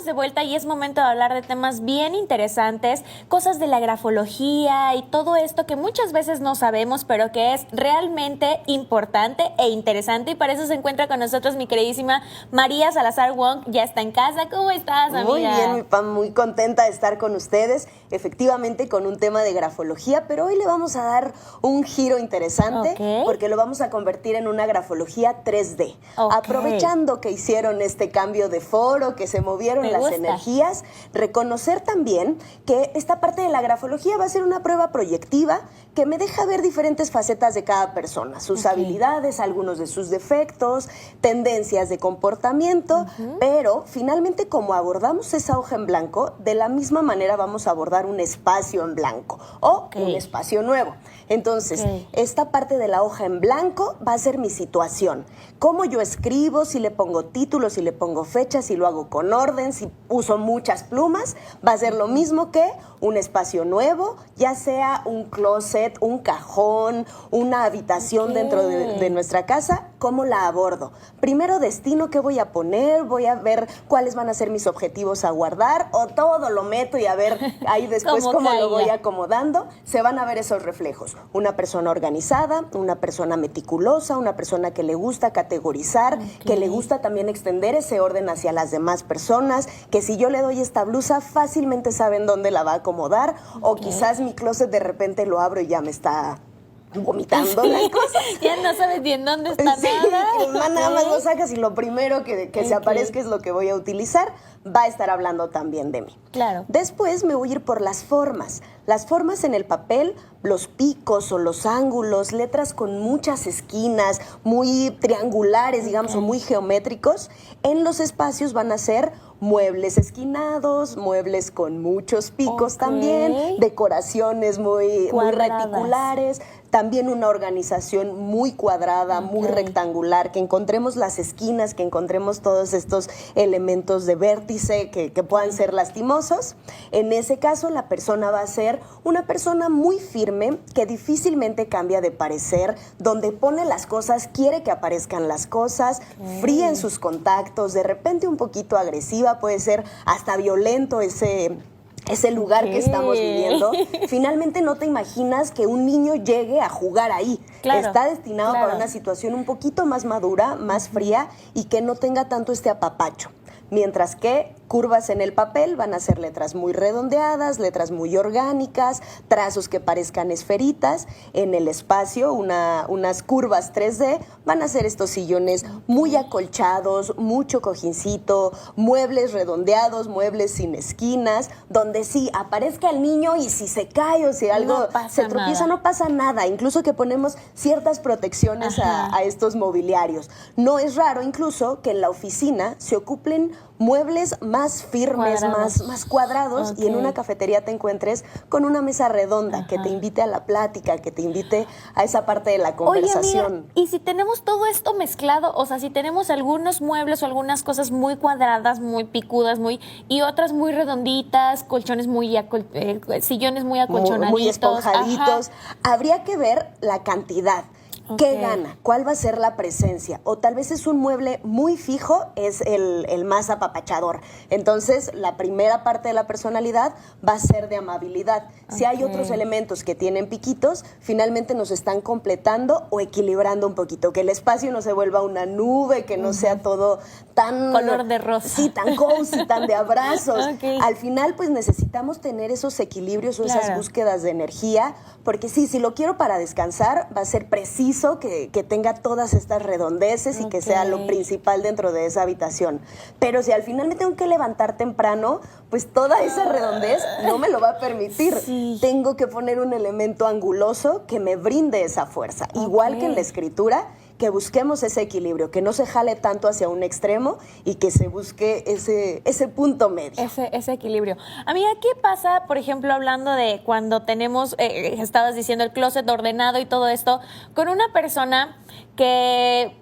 estamos de vuelta y es momento de hablar de temas bien interesantes, cosas de la grafología y todo esto que muchas veces no sabemos, pero que es realmente importante e interesante. Y para eso se encuentra con nosotros mi queridísima María Salazar Wong. Ya está en casa. ¿Cómo estás, amiga? Muy bien, mi Pam, muy contenta de estar con ustedes, efectivamente con un tema de grafología, pero hoy le vamos a dar un giro interesante porque lo vamos a convertir en una grafología 3D. Aprovechando que hicieron este cambio de foro, que se movieron las energías, reconocer también que esta parte de la grafología va a ser una prueba proyectiva que me deja ver diferentes facetas de cada persona, sus habilidades, algunos de sus defectos, tendencias de comportamiento, pero finalmente como abordamos esa hoja en blanco, de la misma manera vamos a abordar un espacio en blanco o un espacio nuevo. Entonces, esta parte de la hoja en blanco va a ser mi situación. Cómo yo escribo, si le pongo títulos, si le pongo fechas, si lo hago con orden, si uso muchas plumas, va a ser lo mismo que un espacio nuevo, ya sea un closet, un cajón, una habitación dentro de nuestra casa. ¿Cómo la abordo? Primero destino qué voy a poner, voy a ver cuáles van a ser mis objetivos a guardar, o todo lo meto y a ver ahí después cómo lo voy acomodando. Se van a ver esos reflejos. Una persona organizada, una persona meticulosa, una persona que le gusta categorizar, que le gusta también extender ese orden hacia las demás personas, que si yo le doy esta blusa fácilmente saben dónde la va a acomodar, o quizás mi closet de repente lo abro y ya me está vomitando la cosa. Ya no sabes ni en dónde está nada. Nada más lo sacas y lo primero que se aparezca es lo que voy a utilizar. Va a estar hablando también de mí. Claro. Después me voy a ir por las formas. Las formas en el papel, los picos o los ángulos, letras con muchas esquinas, muy triangulares, digamos, o muy geométricos. En los espacios van a ser muebles esquinados, muebles con muchos picos también, decoraciones muy reticulares, también una organización muy cuadrada, muy rectangular, que encontremos las esquinas, que encontremos todos estos elementos de vértice que puedan ser lastimosos. En ese caso, la persona va a ser una persona muy firme, que difícilmente cambia de parecer, donde pone las cosas, quiere que aparezcan las cosas, fría en sus contactos, de repente un poquito agresiva, puede ser hasta violento ese lugar que estamos viviendo. Finalmente no te imaginas que un niño llegue a jugar ahí. Está destinado para una situación un poquito más madura, más fría y que no tenga tanto este apapacho. Mientras que curvas en el papel van a ser letras muy redondeadas, letras muy orgánicas, trazos que parezcan esferitas. En el espacio, unas curvas 3D, van a ser estos sillones muy acolchados, mucho cojincito, muebles redondeados, muebles sin esquinas, donde sí aparezca el niño y si se cae o si algo se tropieza, no pasa nada. Incluso que ponemos ciertas protecciones a estos mobiliarios. No es raro incluso que en la oficina se ocupen muebles más firmes, más cuadrados, y en una cafetería te encuentres con una mesa redonda que te invite a la plática, que te invite a esa parte de la conversación. Oye, amiga, y si tenemos todo esto mezclado, o sea, si tenemos algunos muebles o algunas cosas muy cuadradas, muy picudas, y otras muy redonditas, colchones sillones muy acolchonaditos. Muy esponjaditos. Habría que ver la cantidad. ¿Qué gana? ¿Cuál va a ser la presencia? O tal vez es un mueble muy fijo, es el más apapachador. Entonces, la primera parte de la personalidad va a ser de amabilidad. Si hay otros elementos que tienen piquitos, finalmente nos están completando o equilibrando un poquito. Que el espacio no se vuelva una nube, que no sea todo tan... color de rosa. Sí, tan cozy, tan de abrazos. Al final, pues necesitamos tener esos equilibrios o esas búsquedas de energía, porque sí, si lo quiero para descansar, va a ser preciso que tenga todas estas redondeces y que sea lo principal dentro de esa habitación. Pero si al final me tengo que levantar temprano, pues toda esa redondez no me lo va a permitir. Tengo que poner un elemento anguloso que me brinde esa fuerza. Igual que en la escritura, que busquemos ese equilibrio, que no se jale tanto hacia un extremo y que se busque ese punto medio. Ese equilibrio. Amiga, ¿qué pasa, por ejemplo, hablando de cuando tenemos, estabas diciendo, el closet ordenado y todo esto, con una persona que...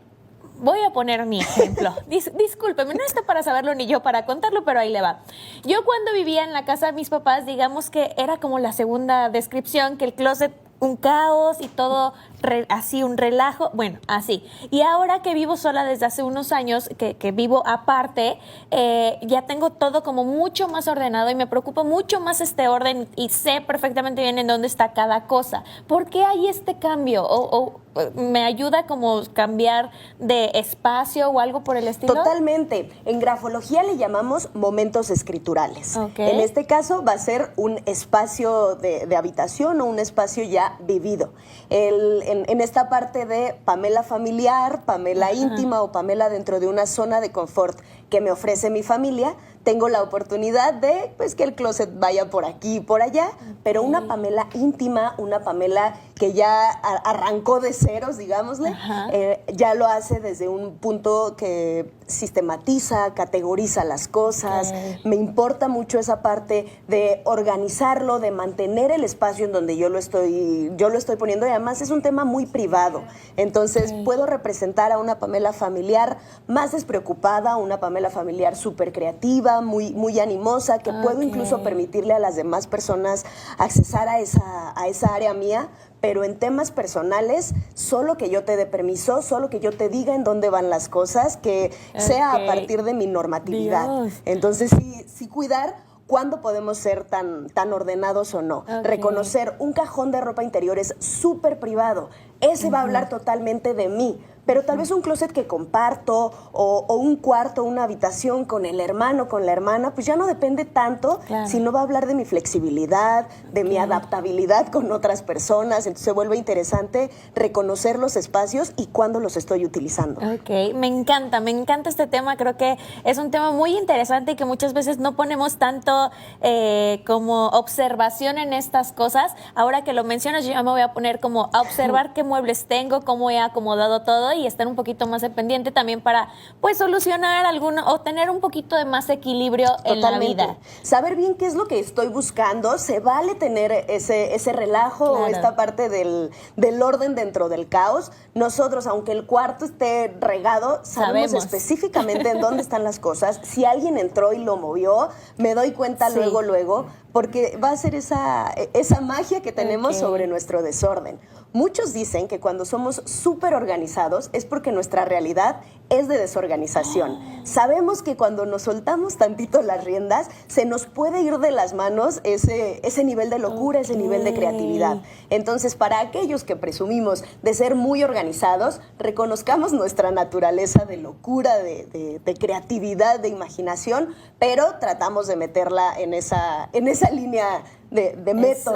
Voy a poner mi ejemplo. Discúlpeme, no está para saberlo ni yo para contarlo, pero ahí le va. Yo cuando vivía en la casa de mis papás, digamos que era como la segunda descripción, que el closet un caos y todo así un relajo, bueno, así. Y ahora que vivo sola desde hace unos años, que vivo aparte, ya tengo todo como mucho más ordenado y me preocupa mucho más este orden y sé perfectamente bien en dónde está cada cosa. ¿Por qué hay este cambio? ¿O me ayuda como cambiar de espacio o algo por el estilo? Totalmente. En grafología le llamamos momentos escriturales. Okay. En este caso va a ser un espacio de habitación o un espacio ya vivido. En esta parte de Pamela familiar, Pamela íntima o Pamela dentro de una zona de confort que me ofrece mi familia, tengo la oportunidad de pues que el closet vaya por aquí y por allá, pero una Pamela íntima, una Pamela que ya arrancó de ceros, digámosle, ya lo hace desde un punto que sistematiza, categoriza las cosas. Me importa mucho esa parte de organizarlo, de mantener el espacio en donde yo lo estoy poniendo, y además es un tema muy privado. Entonces puedo representar a una Pamela familiar más despreocupada, una Pamela familiar súper creativa, muy animosa, que puedo incluso permitirle a las demás personas accesar a esa área mía, pero en temas personales, solo que yo te dé permiso, solo que yo te diga en dónde van las cosas, que sea a partir de mi normatividad. Dios. Entonces, sí cuidar cuándo podemos ser tan ordenados o no. Reconocer un cajón de ropa interior es súper privado. Ese va a hablar totalmente de mí. Pero tal vez un closet que comparto o un cuarto, una habitación con el hermano, con la hermana, pues ya no depende tanto, sino va a hablar de mi flexibilidad, de mi adaptabilidad con otras personas. Entonces se vuelve interesante reconocer los espacios y cuándo los estoy utilizando. Ok, me encanta este tema. Creo que es un tema muy interesante y que muchas veces no ponemos tanto como observación en estas cosas. Ahora que lo mencionas, yo ya me voy a poner como a observar qué muebles tengo, cómo he acomodado todo y estar un poquito más dependiente también para pues solucionar alguno o tener un poquito de más equilibrio en la vida. Saber bien qué es lo que estoy buscando, se vale tener ese relajo o esta parte del orden dentro del caos. Nosotros, aunque el cuarto esté regado, sabemos específicamente en dónde están las cosas. Si alguien entró y lo movió, me doy cuenta luego, porque va a ser esa magia que tenemos sobre nuestro desorden. Muchos dicen que cuando somos súper organizados es porque nuestra realidad es de desorganización. Sabemos que cuando nos soltamos tantito las riendas, se nos puede ir de las manos ese nivel de locura, ese nivel de creatividad. Entonces, para aquellos que presumimos de ser muy organizados, reconozcamos nuestra naturaleza de locura, de creatividad, de imaginación, pero tratamos de meterla en esa línea de método,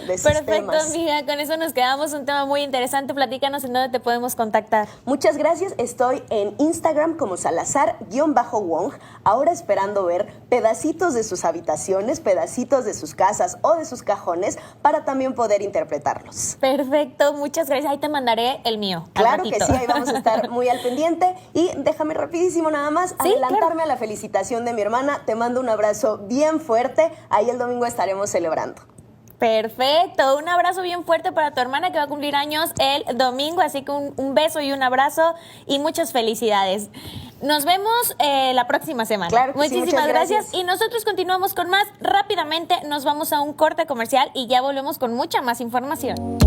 de sistemas. Perfecto, amiga, con eso nos quedamos. Un tema muy interesante. Platícanos en dónde te podemos contactar. Muchas gracias. Estoy en Instagram como Salazar_Wong, ahora esperando ver pedacitos de sus habitaciones, pedacitos de sus casas o de sus cajones para también poder interpretarlos. Perfecto, muchas gracias. Ahí te mandaré el mío. Claro que sí, ahí vamos a estar muy al pendiente. Y déjame rapidísimo nada más adelantarme a la felicitación de mi hermana. Te mando un abrazo bien fuerte. Ahí el domingo estaremos celebrando. Perfecto, un abrazo bien fuerte para tu hermana que va a cumplir años el domingo, así que un beso y un abrazo y muchas felicidades. Nos vemos la próxima semana. Claro que Muchísimas sí, muchas gracias. Y nosotros continuamos con más. Rápidamente nos vamos a un corte comercial y ya volvemos con mucha más información.